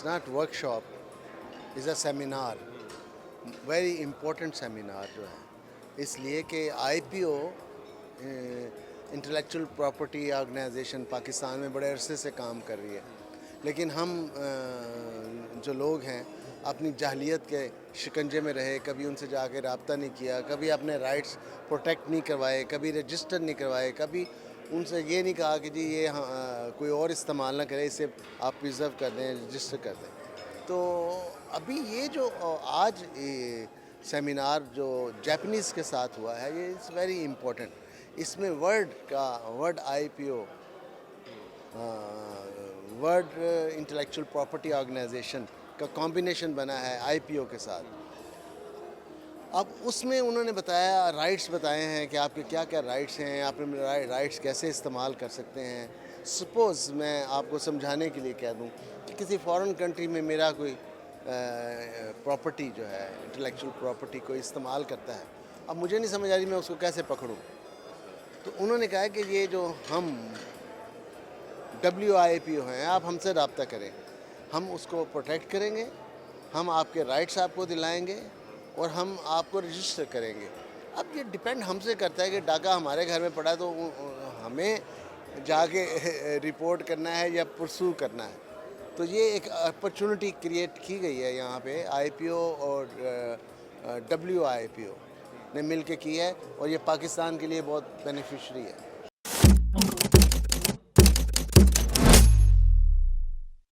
not workshop, it's a seminar, very important seminar جو ہے اس لیے کہ آئی پی او انٹلیکچوئل پراپرٹی آرگنائزیشن پاکستان میں بڑے عرصے سے کام کر رہی ہے، لیکن ہم جو لوگ ہیں اپنی جاہلیت کے شکنجے میں رہے، کبھی ان سے جا کے رابطہ نہیں کیا، کبھی اپنے رائٹس پروٹیکٹ نہیں کروائے، کبھی رجسٹر نہیں کروائے، کبھی ان سے یہ نہیں کہا کہ جی یہ کوئی اور استعمال نہ کرے، اسے آپ پریزرو کر دیں، رجسٹر کر دیں. تو ابھی یہ جو آج سیمینار جو جاپنیز کے ساتھ ہوا ہے، یہ از ویری امپورٹنٹ. اس میں word I P O, world intellectual property organization کا کمبینیشن بنا ہے آئی پی او کے ساتھ. اب اس میں انہوں نے بتایا، رائٹس بتائے ہیں کہ آپ کے کیا کیا رائٹس ہیں، آپ اپنے رائٹس کیسے استعمال کر سکتے ہیں. سپوز میں آپ کو سمجھانے کے لیے کہہ دوں کہ کسی فارن کنٹری میں میرا کوئی پراپرٹی جو ہے انٹلیکچوئل پراپرٹی کو استعمال کرتا ہے، اب مجھے نہیں سمجھ آ رہی میں اس کو کیسے پکڑوں. تو انہوں نے کہا کہ یہ جو ہم WIPO ہیں، آپ ہم سے رابطہ کریں، ہم اس کو پروٹیکٹ کریں گے، ہم آپ کے رائٹس آپ کو دلائیں گے اور ہم آپ کو رجسٹر کریں گے. اب یہ ڈیپینڈ ہم سے کرتا ہے کہ ڈاکہ ہمارے گھر میں پڑا ہے تو ہمیں جا کے رپورٹ کرنا ہے یا پرسو کرنا ہے. تو یہ ایک اپرچونٹی کریٹ کی گئی ہے یہاں پہ آئی پی او اور WIPO نے مل کے کی ہے، اور یہ پاکستان کے لیے بہت بینیفیشری ہے.